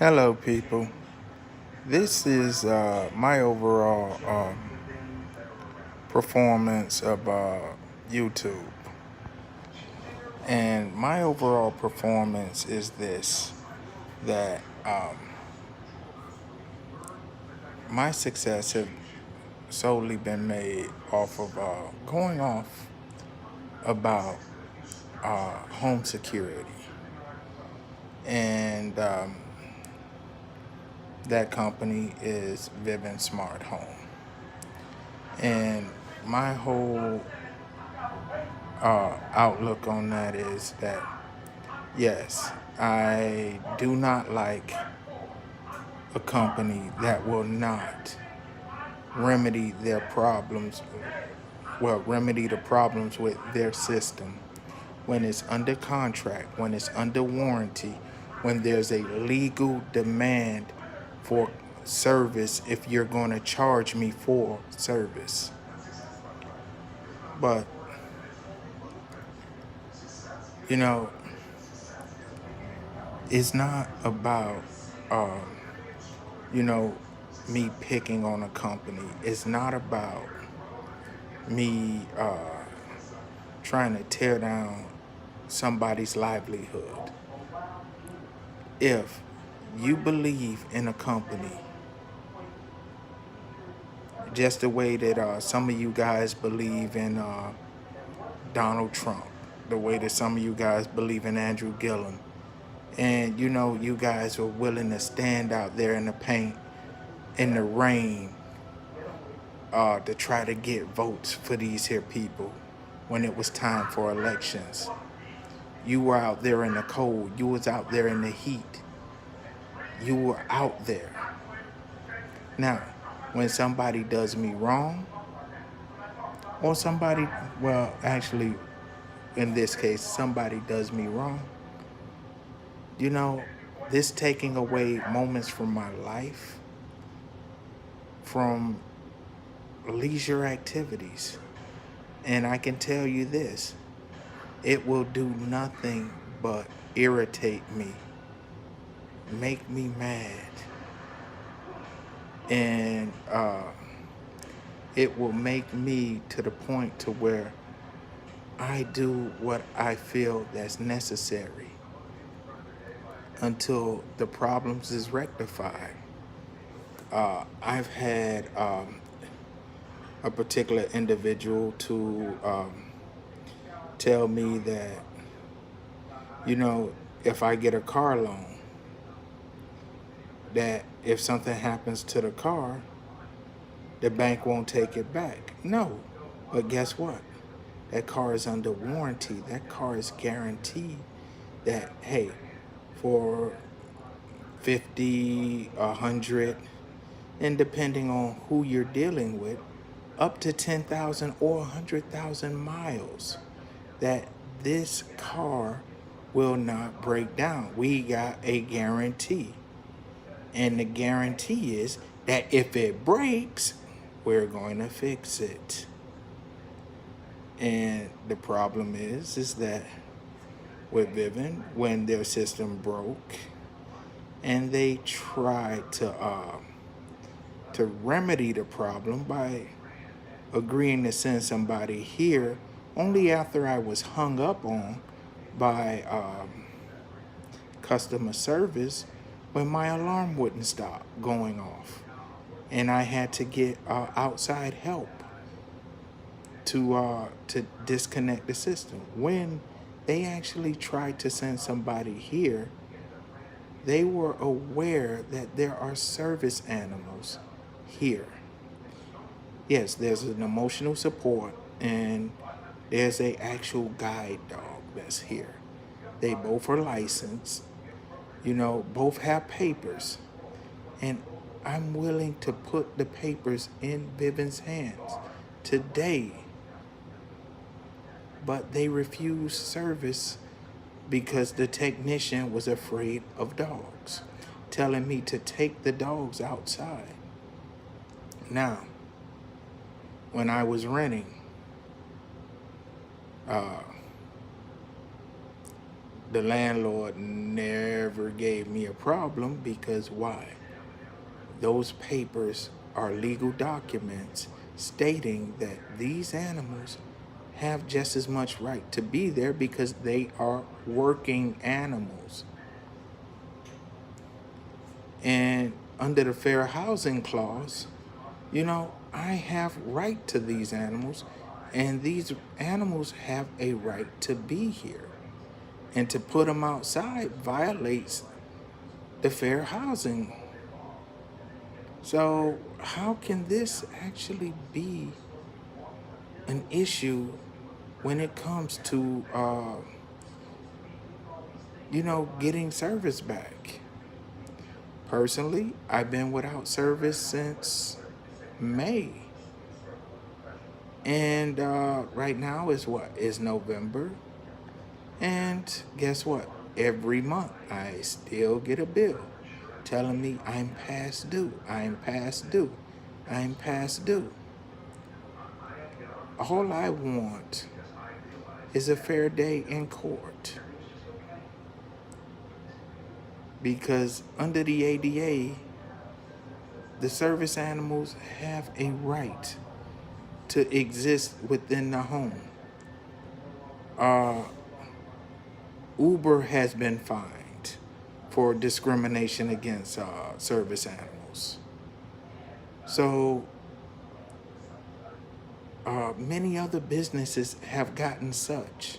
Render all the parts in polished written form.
Hello, people. This is my overall performance of YouTube. And my overall performance is this that my success have solely been made off of going off about home security. And that company is Vivint Smart Home. And my whole outlook on that is that yes, I do not like a company that will not remedy their problems, remedy the problems with their system when it's under contract, when it's under warranty, when there's a legal demand for service if you're going to charge me for service. But, you know, it's not about, you know, me picking on a company. It's not about me trying to tear down somebody's livelihood. If you believe in a company, just the way that some of you guys believe in Donald Trump, the way that some of you guys believe in Andrew Gillum, and you guys were willing to stand out there in the paint, in the rain, to try to get votes for these here people when it was time for elections. You were out there in the cold. You was out there in the heat. You were out there. Now, when somebody does me wrong, or somebody, well, actually, in this case, somebody does me wrong, you know, this taking away moments from my life, from leisure activities. And I can tell you this, it will do nothing but irritate me, make me mad, and it will make me to the point to where I do what I feel that's necessary until the problems is rectified. I've had a particular individual to tell me that, if I get a car loan, that if something happens to the car, the bank won't take it back. No, but guess what? That car is under warranty. That car is guaranteed that, hey, for 50, 100, and depending on who you're dealing with, up to 10,000 or 100,000 miles, that this car will not break down. We got a guarantee. And the guarantee is that if it breaks, we're going to fix it. And the problem is that with Vivint, when their system broke, and they tried to remedy the problem by agreeing to send somebody here, only after I was hung up on by customer service when my alarm wouldn't stop going off, and I had to get outside help to disconnect the system. When they actually tried to send somebody here, they were aware that there are service animals here. Yes, there's an emotional support and there's a actual guide dog that's here. They both are licensed, both have papers. And I'm willing to put the papers in Vivint's hands today. But they refused service because the technician was afraid of dogs, telling me to take the dogs outside. Now, when I was renting, the landlord never gave me a problem because why? Those papers are legal documents stating that these animals have just as much right to be there because they are working animals. And under the Fair Housing Clause, I have right to these animals, and these animals have a right to be here. And to put them outside violates the Fair Housing. So how can this actually be an issue when it comes to, getting service back? Personally, I've been without service since May. And right now is what? Is November. And guess what? Every month I still get a bill telling me I'm past due, I'm past due, I'm past due. All I want is a fair day in court. Because under the ADA, the service animals have a right to exist within the home. Uber has been fined for discrimination against service animals. So many other businesses have gotten such.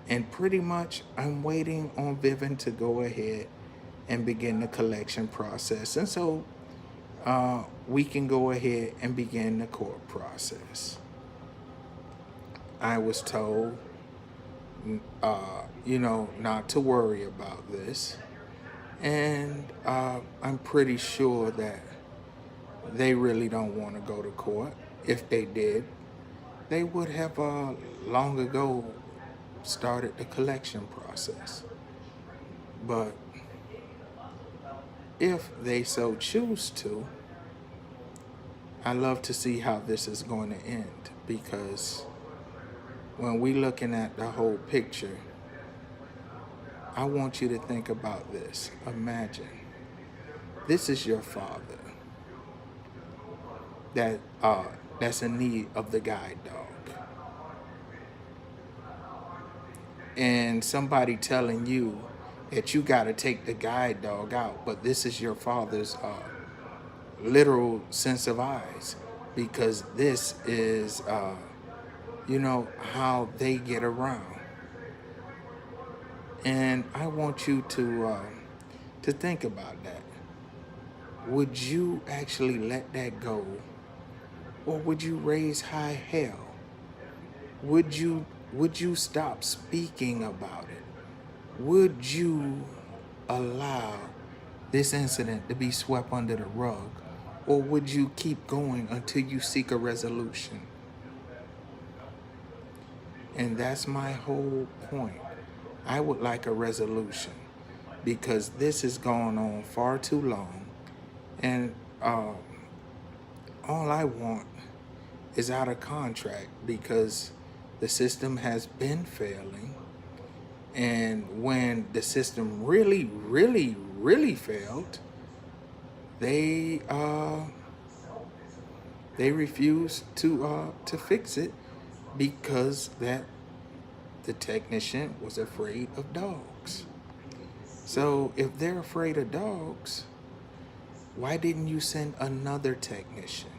And pretty much I'm waiting on Vivint to go ahead and begin the collection process. And so we can go ahead and begin the court process. I was told, not to worry about this. And I'm pretty sure that they really don't want to go to court. If they did, they would have long ago started the collection process. But if they so choose to, I love to see how this is going to end, because when we looking at the whole picture, I want you to think about this. Imagine this is your father that's in need of the guide dog, and somebody telling you that you got to take the guide dog out, but this is your father's literal sense of eyes, because this is how they get around. And I want you to think about that. Would you actually let that go, or would you raise high hell? Would you stop speaking about it? Would you allow this incident to be swept under the rug, or would you keep going until you seek a resolution? And that's my whole point. I would like a resolution, because this has gone on far too long, and all I want is out of contract, because the system has been failing. And when the system really, really, really failed, they refused to fix it, because that the technician was afraid of dogs. So if they're afraid of dogs, why didn't you send another technician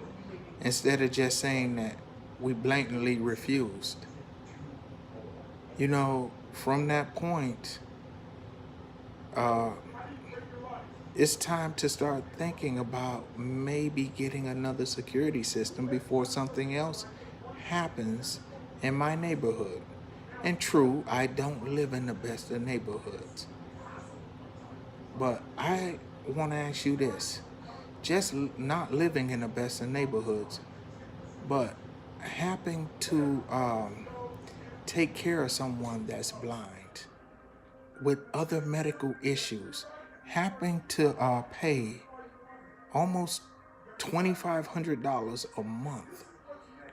instead of just saying that we blatantly refused? From that point, it's time to start thinking about maybe getting another security system before something else happens in my neighborhood. And true, I don't live in the best of neighborhoods. But I want to ask you this. Just not living in the best of neighborhoods, but having to take care of someone that's blind with other medical issues, having to pay almost $2,500 a month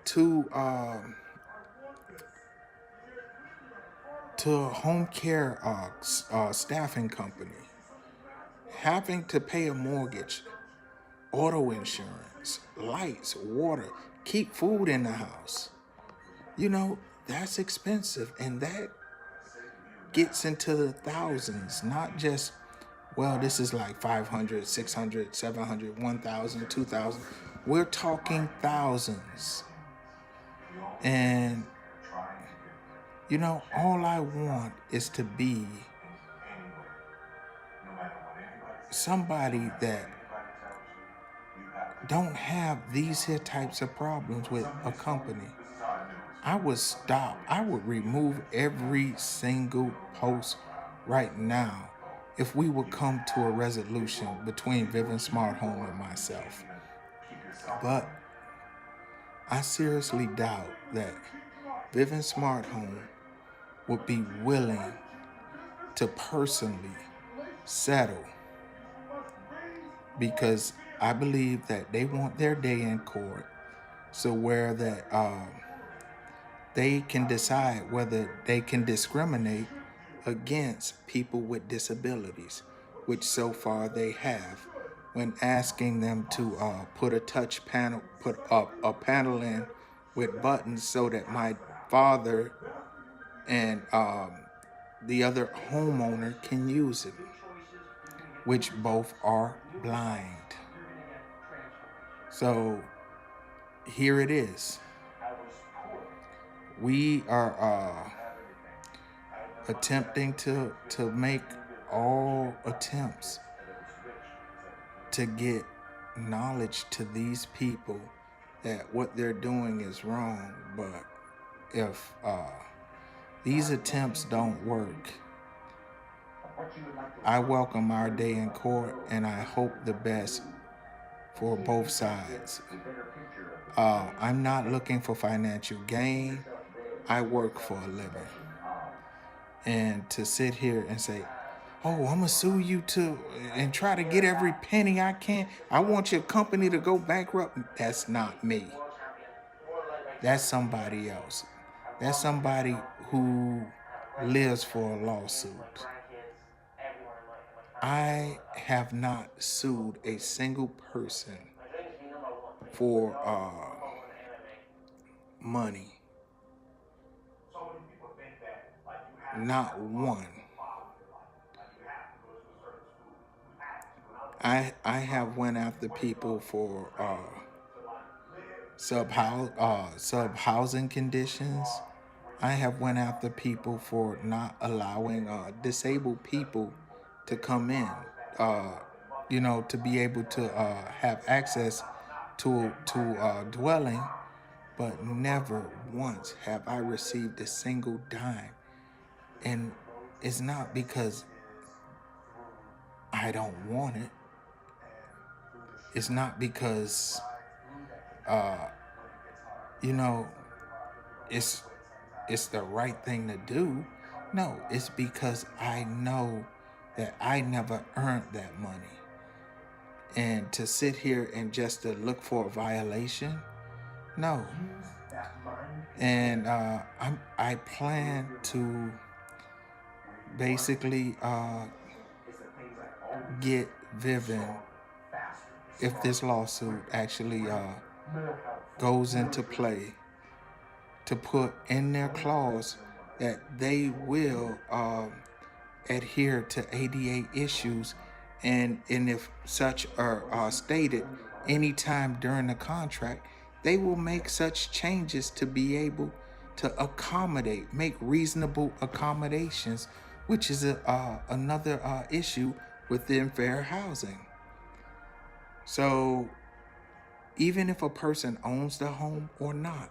to to a home care staffing company, having to pay a mortgage, auto insurance, lights, water, keep food in the house. You know, that's expensive, and that gets into the thousands, not just, well, this is like 500, 600, 700, 1,000, 2,000. We're talking thousands. And, you know, all I want is to be somebody that don't have these here types of problems with a company. I would stop. I would remove every single post right now if we would come to a resolution between Vivint Smart Home and myself. But I seriously doubt that Vivint Smart Home would be willing to personally settle, because I believe that they want their day in court, so where that they can decide whether they can discriminate against people with disabilities, which so far they have, when asking them to put a touch panel, put up a panel in with buttons so that my father and the other homeowner can use it, which both are blind. So here it is. We are attempting to make all attempts to get knowledge to these people that what they're doing is wrong. But if these attempts don't work, I welcome our day in court, and I hope the best for both sides. I'm not looking for financial gain. I work for a living. And to sit here and say, oh, I'm gonna sue you and try to get every penny I can. I want your company to go bankrupt. That's not me. That's somebody else. That's somebody who lives for a lawsuit. I have not sued a single person for money. Not one. I have went after people for sub housing conditions. I have went after people for not allowing disabled people to come in, to be able to have access to dwelling, but never once have I received a single dime. And it's not because I don't want it. It's not because, it's the right thing to do. No, it's because I know that I never earned that money. And to sit here and just to look for a violation, no. And I plan to basically get Vivint, if this lawsuit actually goes into play, to put in their clause that they will adhere to ADA issues, and if such are stated anytime during the contract, they will make such changes to be able to make reasonable accommodations, which is another issue within fair housing. So even if a person owns the home or not,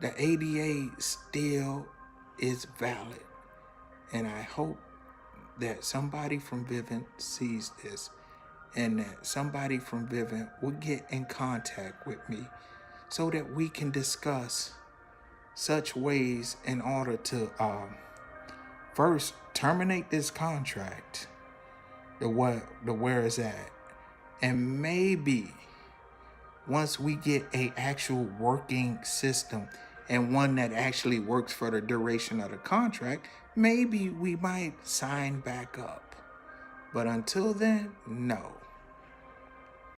the ADA still is valid. And I hope that somebody from Vivint sees this, and that somebody from Vivint will get in contact with me so that we can discuss such ways in order to first terminate this contract, the where it's at, and maybe once we get a actual working system and one that actually works for the duration of the contract, maybe we might sign back up. But until then, no.